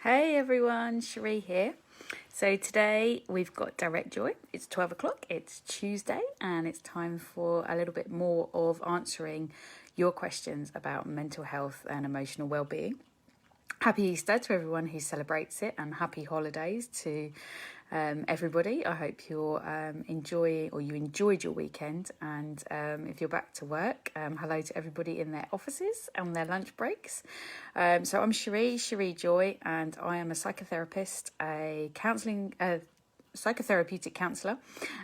Hey everyone, Cherie here. So today we've got Direct Joy. It's 12 o'clock, it's Tuesday, and it's time for a little bit more of answering your questions about mental health and emotional well-being. Happy Easter to everyone who celebrates it, and happy holidays to everybody. I hope you enjoyed your weekend, and if you're back to work, hello to everybody in their offices and their lunch breaks. So I'm Cherie Joy, and I am a psychotherapist, a psychotherapeutic counsellor,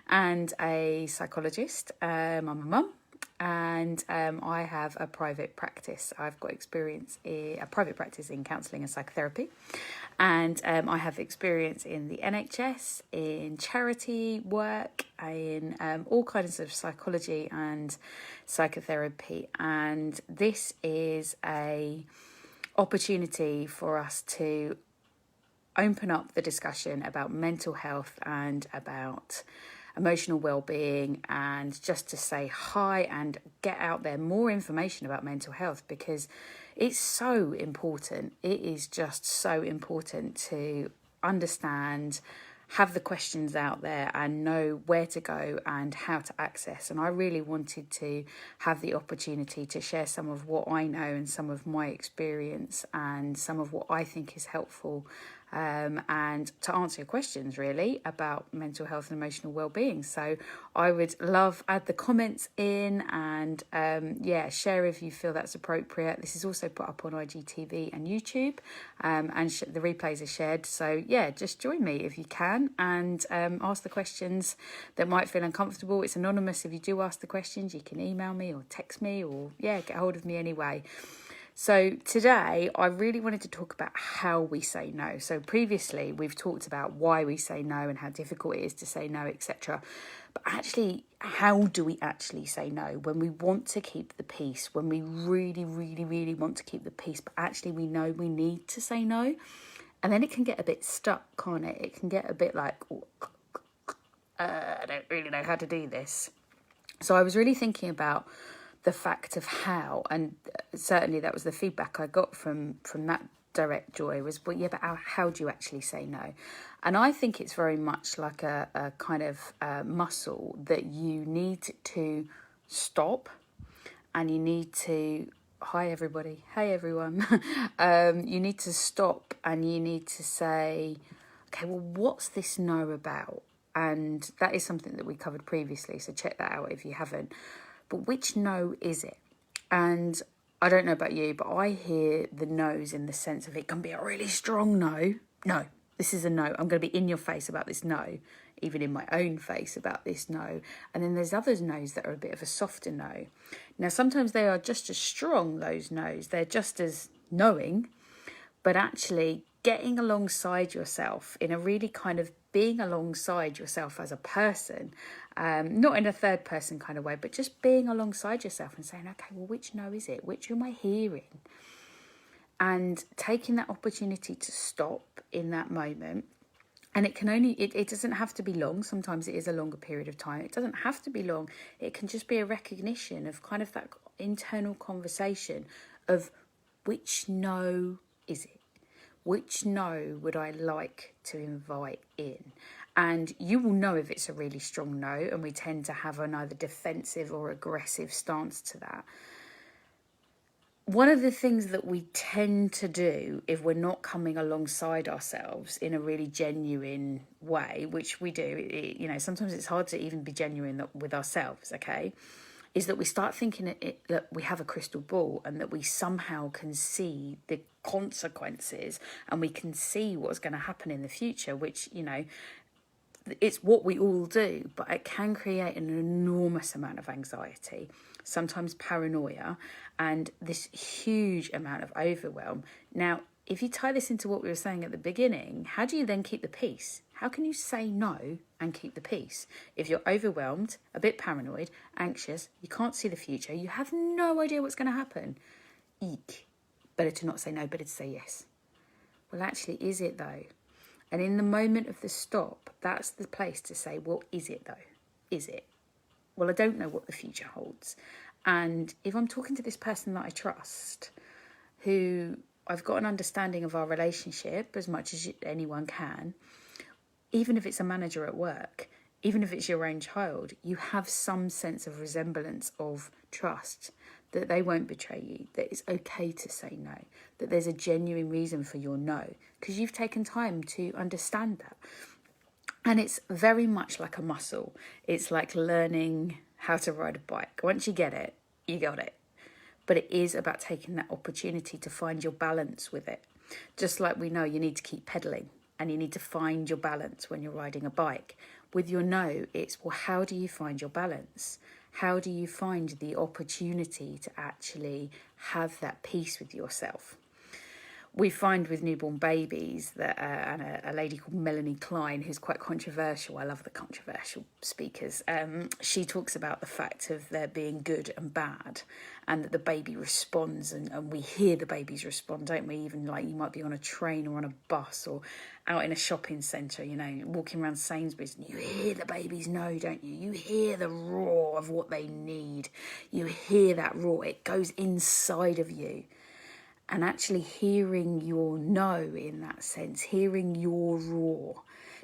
and a psychologist. I'm a mum. And I have a private practice. I've got a private practice in counselling and psychotherapy. And I have experience in the NHS, in charity work, in all kinds of psychology and psychotherapy. And this is a opportunity for us to open up the discussion about mental health and about emotional well-being, and just to say hi and get out there more information about mental health, because it's so important. It is just so important to understand, have the questions out there, and know where to go and how to access. And I really wanted to have the opportunity to share some of what I know and some of my experience and some of what I think is helpful, and to answer your questions really about mental health and emotional well-being. So I would add the comments in, and share if you feel that's appropriate. This is also put up on IGTV and YouTube, and the replays are shared. So just join me if you can, and ask the questions that might feel uncomfortable. It's anonymous. If you do ask the questions, you can email me or text me, or get hold of me anyway. So today I really wanted to talk about how we say no. So previously we've talked about why we say no and how difficult it is to say no, etc. But actually, how do we actually say no when we want to keep the peace, when we really, really, really want to keep the peace, but actually we know we need to say no? And then it can get a bit stuck, can't it? It can get a bit like, I don't really know how to do this. So I was really thinking about the fact of how, and certainly that was the feedback I got from that Direct Joy was, but how do you actually say no? And I think it's very much like a kind of muscle that you need to stop, and you need to, hi everybody, hey everyone, you need to stop and you need to say, okay, well, what's this no about? And that is something that we covered previously, so check that out if you haven't. But which no is it? And I don't know about you, but I hear the no's in the sense of it can be a really strong no. No, this is a no. I'm going to be in your face about this no, even in my own face about this no. And then there's others no's that are a bit of a softer no. Now, sometimes they are just as strong, those no's. They're just as knowing, but actually getting alongside yourself in a really kind of being alongside yourself as a person, not in a third person kind of way, but just being alongside yourself and saying, okay, well, which no is it? Which am I hearing? And taking that opportunity to stop in that moment. And it doesn't have to be long. Sometimes it is a longer period of time. It doesn't have to be long. It can just be a recognition of kind of that internal conversation of which no is it? Which no would I like to invite in? And you will know if it's a really strong no, and we tend to have an either defensive or aggressive stance to that. One of the things that we tend to do if we're not coming alongside ourselves in a really genuine way, which we do, sometimes it's hard to even be genuine with ourselves, okay, is that we start thinking that we have a crystal ball and that we somehow can see the consequences and we can see what's going to happen in the future, which, it's what we all do, but it can create an enormous amount of anxiety, sometimes paranoia, and this huge amount of overwhelm. Now, if you tie this into what we were saying at the beginning, how do you then keep the peace? How can you say no and keep the peace? If you're overwhelmed, a bit paranoid, anxious, you can't see the future, you have no idea what's going to happen. Eek. Better to not say no, better to say yes. Well, actually, is it though? And in the moment of the stop, that's the place to say, well, is it though? Is it? Well, I don't know what the future holds. And if I'm talking to this person that I trust, who I've got an understanding of our relationship as much as anyone can. Even if it's a manager at work, even if it's your own child, you have some sense of resemblance of trust that they won't betray you, that it's okay to say no, that there's a genuine reason for your no, because you've taken time to understand that. And it's very much like a muscle. It's like learning how to ride a bike. Once you get it, you got it. But it is about taking that opportunity to find your balance with it. Just like we know you need to keep pedaling and you need to find your balance when you're riding a bike. With your no, it's, well, how do you find your balance? How do you find the opportunity to actually have that peace with yourself? We find with newborn babies that, and a lady called Melanie Klein, who's quite controversial, I love the controversial speakers, she talks about the fact of there being good and bad, and that the baby responds, and we hear the babies respond, don't we? Even like you might be on a train or on a bus or out in a shopping centre, you know, walking around Sainsbury's, and you hear the babies know, don't you? You hear the roar of what they need. You hear that roar. It goes inside of you. And actually hearing your no in that sense, hearing your roar.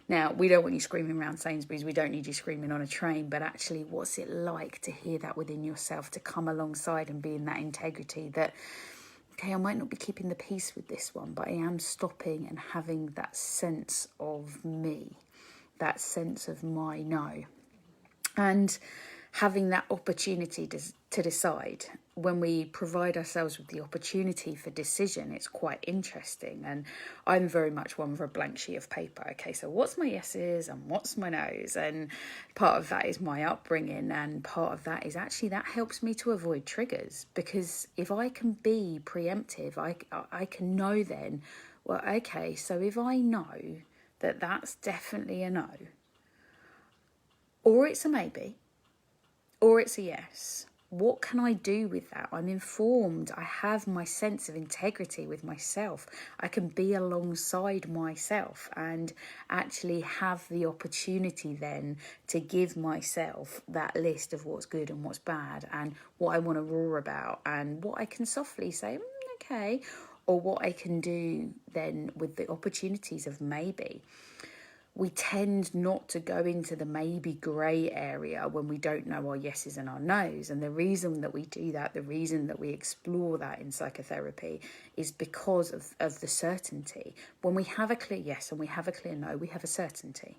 Now, we don't want you screaming around Sainsbury's. We don't need you screaming on a train. But actually, what's it like to hear that within yourself, to come alongside and be in that integrity that, okay, I might not be keeping the peace with this one, but I am stopping and having that sense of me, that sense of my no. And having that opportunity to decide. When we provide ourselves with the opportunity for decision, it's quite interesting. And I'm very much one for a blank sheet of paper. Okay, so what's my yeses and what's my nos? And part of that is my upbringing, and part of that is actually that helps me to avoid triggers, because if I can be preemptive, I can know then, well, okay, so if I know that that's definitely a no, or it's a maybe, or it's a yes, what can I do with that? I'm informed. I have my sense of integrity with myself. I can be alongside myself and actually have the opportunity then to give myself that list of what's good and what's bad, and what I want to roar about, and what I can softly say, okay, or what I can do then with the opportunities of maybe. We tend not to go into the maybe grey area when we don't know our yeses and our nos. And the reason that we do that, the reason that we explore that in psychotherapy, is because of the certainty. When we have a clear yes and we have a clear no, we have a certainty.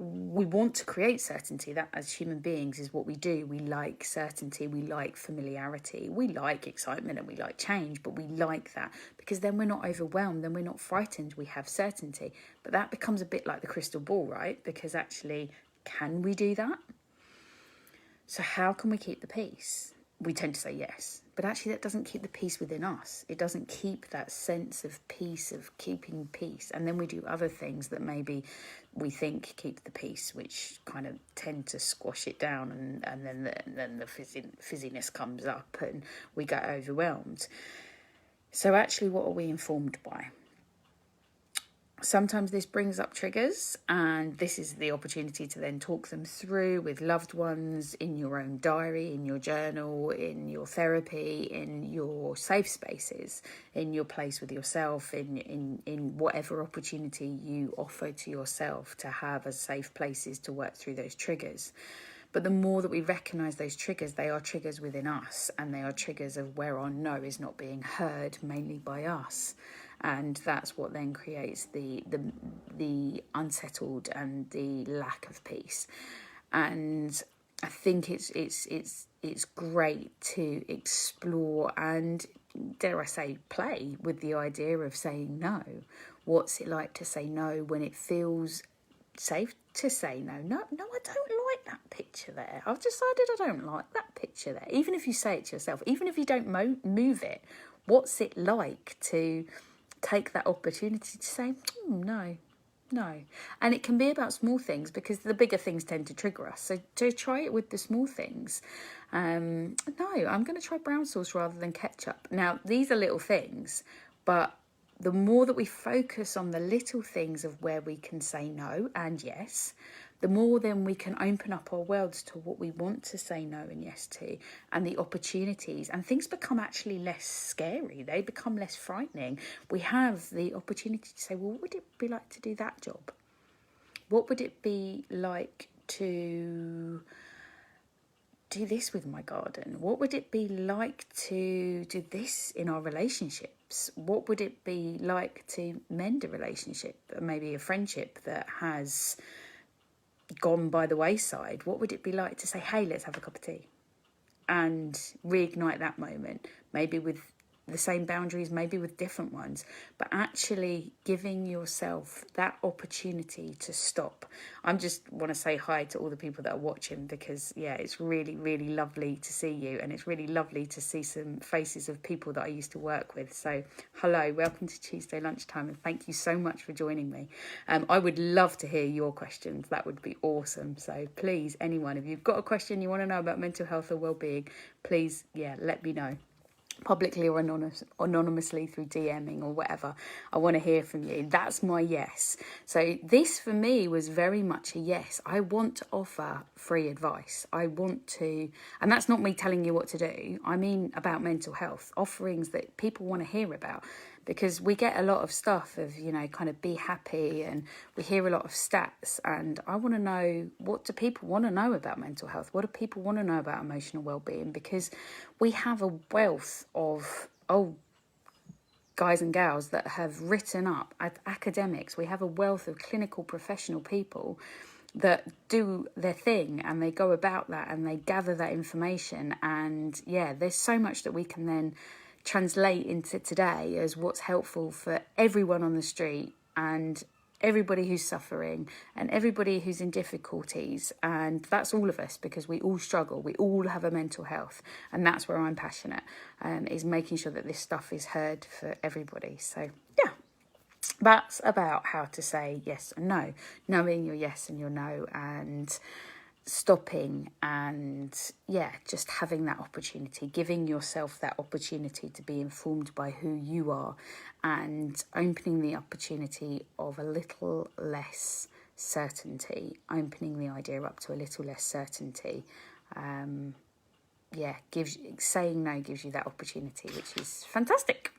We want to create certainty. That, as human beings, is what we do. We like certainty, we like familiarity, we like excitement, and we like change, but we like that because then we're not overwhelmed, then we're not frightened, we have certainty. But that becomes a bit like the crystal ball, right? Because actually, can we do that? So how can we keep the peace? We tend to say yes, but actually that doesn't keep the peace within us. It doesn't keep that sense of peace, of keeping peace. And then we do other things that maybe we think keep the peace, which kind of tend to squash it down, and then the fizziness comes up and we get overwhelmed. So actually, what are we informed by? Sometimes this brings up triggers, and this is the opportunity to then talk them through with loved ones, in your own diary, in your journal, in your therapy, in your safe spaces, in your place with yourself, in whatever opportunity you offer to yourself to have as safe places to work through those triggers. But the more that we recognise those triggers, they are triggers within us, and they are triggers of where our no is not being heard, mainly by us. And that's what then creates the unsettled and the lack of peace. And I think it's great to explore and, dare I say, play with the idea of saying no. What's it like to say no when it feels safe to say no? No, I don't like that picture there. I've decided I don't like that picture there. Even if you say it to yourself, even if you don't move it, what's it like to take that opportunity to say, no. And it can be about small things, because the bigger things tend to trigger us. So to try it with the small things. No, I'm going to try brown sauce rather than ketchup. Now, these are little things, but the more that we focus on the little things of where we can say no and yes, the more then we can open up our worlds to what we want to say no and yes to, and the opportunities, and things become actually less scary. They become less frightening. We have the opportunity to say, well, what would it be like to do that job? What would it be like to do this with my garden? What would it be like to do this in our relationships? What would it be like to mend a relationship, maybe a friendship that has gone by the wayside? What would it be like to say, hey, let's have a cup of tea, and reignite that moment, maybe with the same boundaries, maybe with different ones, but actually giving yourself that opportunity to stop. I just want to say hi to all the people that are watching, because it's really, really lovely to see you, and it's really lovely to see some faces of people that I used to work with. So hello, welcome to Tuesday Lunchtime, and thank you so much for joining me. I would love to hear your questions. That would be awesome. So please, anyone, if you've got a question you want to know about mental health or well-being, please let me know, publicly or anonymously through DMing or whatever. I want to hear from you. That's my yes. So this for me was very much a yes. I want to offer free advice. I want to, and that's not me telling you what to do. I mean about mental health, offerings that people want to hear about, because we get a lot of stuff of, kind of be happy, and we hear a lot of stats, and I want to know, what do people want to know about mental health? What do people want to know about emotional well-being? Because we have a wealth of guys and gals that have written up, academics. We have a wealth of clinical professional people that do their thing, and they go about that, and they gather that information, and there's so much that we can then translate into today as what's helpful for everyone on the street, and everybody who's suffering, and everybody who's in difficulties. And that's all of us, because we all struggle, we all have a mental health, and that's where I'm passionate, is making sure that this stuff is heard for everybody. So that's about how to say yes and no, knowing your yes and your no, and stopping, and just having that opportunity, giving yourself that opportunity to be informed by who you are, and opening the opportunity of a little less certainty, opening the idea up to a little less certainty. Saying no gives you that opportunity, which is fantastic.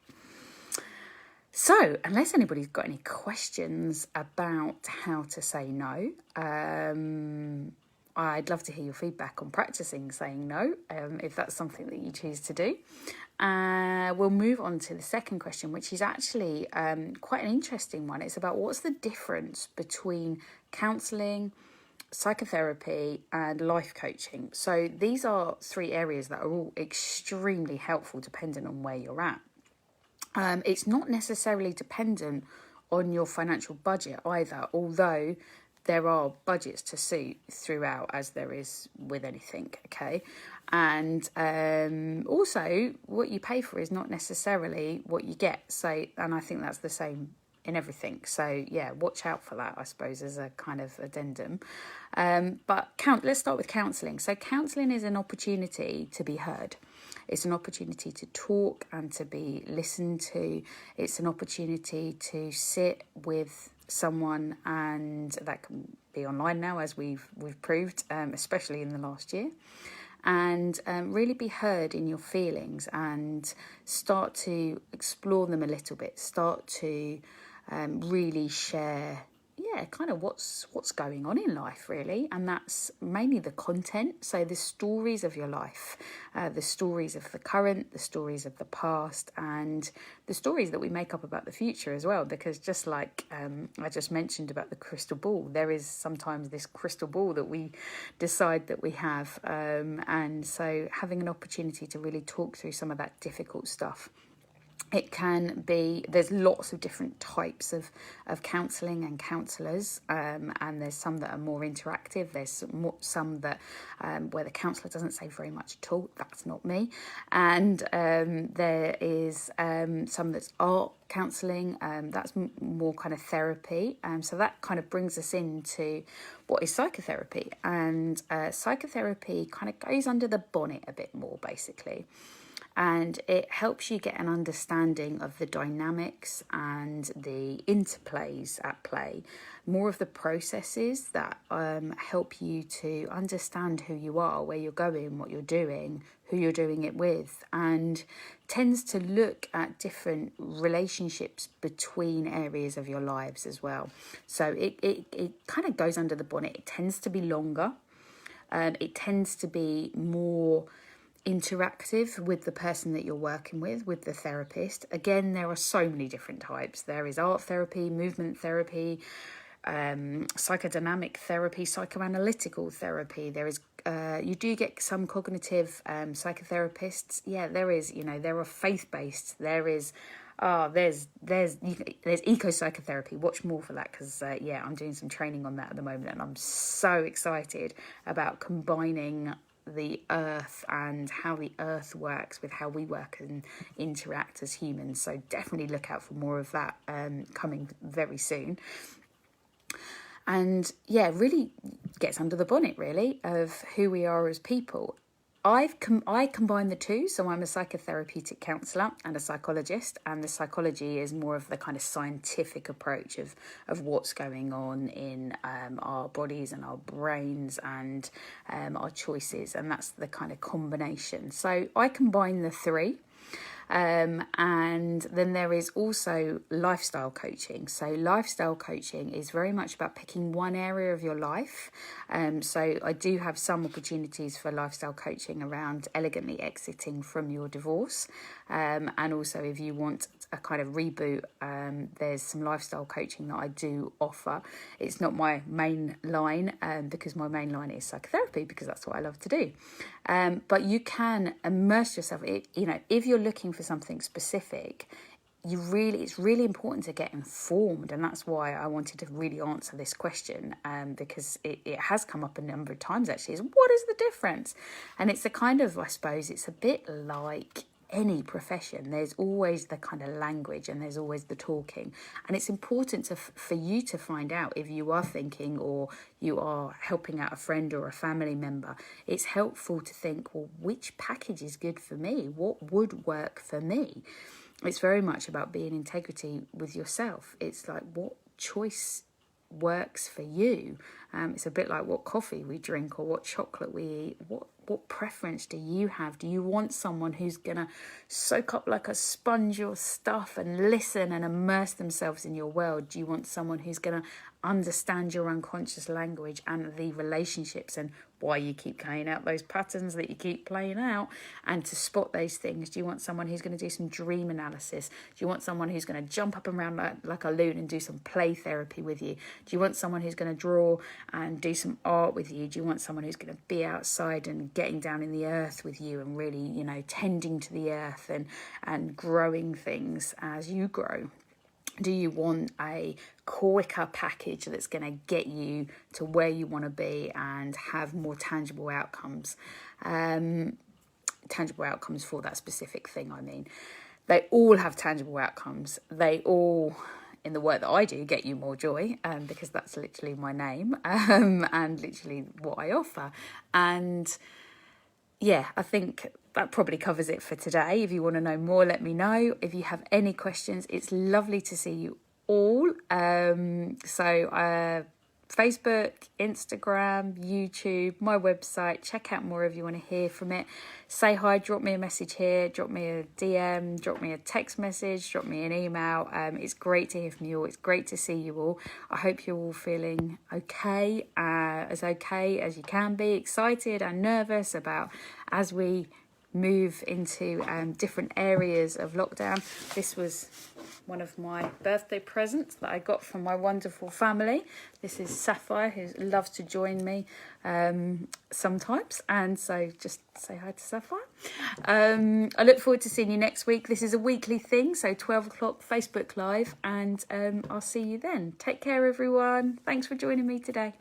So, unless anybody's got any questions about how to say no, I'd love to hear your feedback on practicing saying no, if that's something that you choose to do. We'll move on to the second question, which is actually quite an interesting one. It's about what's the difference between counselling, psychotherapy and life coaching. So these are three areas that are all extremely helpful depending on where you're at. It's not necessarily dependent on your financial budget either, although there are budgets to suit throughout, as there is with anything, okay? And also, what you pay for is not necessarily what you get. So, and I think that's the same in everything. So, watch out for that, I suppose, as a kind of addendum. Let's start with counselling. So, counselling is an opportunity to be heard. It's an opportunity to talk and to be listened to. It's an opportunity to sit with someone, and that can be online now, as we've proved, especially in the last year, and really be heard in your feelings, and start to explore them a little bit. Start to really share kind of what's going on in life, really. And that's mainly the content, so the stories of your life, the stories of the current, the stories of the past, and the stories that we make up about the future as well. Because just like I just mentioned about the crystal ball, there is sometimes this crystal ball that we decide that we have, and so having an opportunity to really talk through some of that difficult stuff. It can be, there's lots of different types of counselling and counsellors, and there's some that are more interactive. There's some that where the counsellor doesn't say very much at all. That's not me. And there is some that's art counselling, that's more kind of therapy. So that kind of brings us into what is psychotherapy. And psychotherapy kind of goes under the bonnet a bit more, basically. and it helps you get an understanding of the dynamics and the interplays at play, more of the processes that help you to understand who you are, where you're going, what you're doing, who you're doing it with, and tends to look at different relationships between areas of your lives as well. So it kind of goes under the bonnet. It tends to be longer. It tends to be more interactive with the person that you're working with the therapist. Again, there are so many different types. There is art therapy, movement therapy, psychodynamic therapy, psychoanalytical therapy. There is you do get some cognitive psychotherapists. Yeah, there is, there are faith-based. There's eco psychotherapy. Watch more for that, because I'm doing some training on that at the moment, and I'm so excited about combining the earth and how the earth works with how we work and interact as humans. So definitely look out for more of that coming very soon. And really gets under the bonnet, really, of who we are as people. I combine the two, so I'm a psychotherapeutic counsellor and a psychologist, and the psychology is more of the kind of scientific approach of what's going on in our bodies and our brains and our choices, and that's the kind of combination. So I combine the three. And then there is also lifestyle coaching. So lifestyle coaching is very much about picking one area of your life. So I do have some opportunities for lifestyle coaching around elegantly exiting from your divorce. And also if you want a kind of reboot, there's some lifestyle coaching that I do offer. It's not my main line because my main line is psychotherapy, because that's what I love to do. But you can immerse yourself. If you're looking for something specific, it's really important to get informed, and that's why I wanted to really answer this question, because it has come up a number of times actually, is what is the difference? And it's a kind of, I suppose, it's a bit like any profession. There's always the kind of language and there's always the talking, and it's important for you to find out if you are thinking or you are helping out a friend or a family member. It's helpful to think, well, which package is good for me? What would work for me? It's very much about being in integrity with yourself. It's like, what choice works for you? It's a bit like what coffee we drink or what chocolate we eat. What preference do you have? Do you want someone who's going to soak up like a sponge your stuff and listen and immerse themselves in your world? Do you want someone who's going to understand your unconscious language and the relationships and why you keep playing out those patterns that you keep playing out, and to spot those things? Do you want someone who's going to do some dream analysis? Do you want someone who's going to jump up and around like a loon and do some play therapy with you? Do you want someone who's going to draw and do some art with you? Do you want someone who's going to be outside and getting down in the earth with you and really, tending to the earth and growing things as you grow? Do you want a quicker package that's going to get you to where you want to be and have more tangible outcomes? Tangible outcomes for that specific thing, I mean. They all have tangible outcomes. They all, in the work that I do, get you more joy, because that's literally my name, and literally what I offer. And I think that probably covers it for today. If you want to know more, let me know. If you have any questions, it's lovely to see you all. Facebook, Instagram, YouTube, my website. Check out more if you want to hear from it. Say hi, drop me a message here, drop me a DM, drop me a text message, drop me an email. It's great to hear from you all. It's great to see you all. I hope you're all feeling okay as you can be, excited and nervous about as we move into different areas of lockdown. This was one of my birthday presents that I got from my wonderful family. This is Sapphire, who loves to join me sometimes, and so just say hi to Sapphire. I look forward to seeing you next week. This is a weekly thing, so 12 o'clock Facebook Live, and I'll see you then. Take care, everyone. Thanks for joining me today.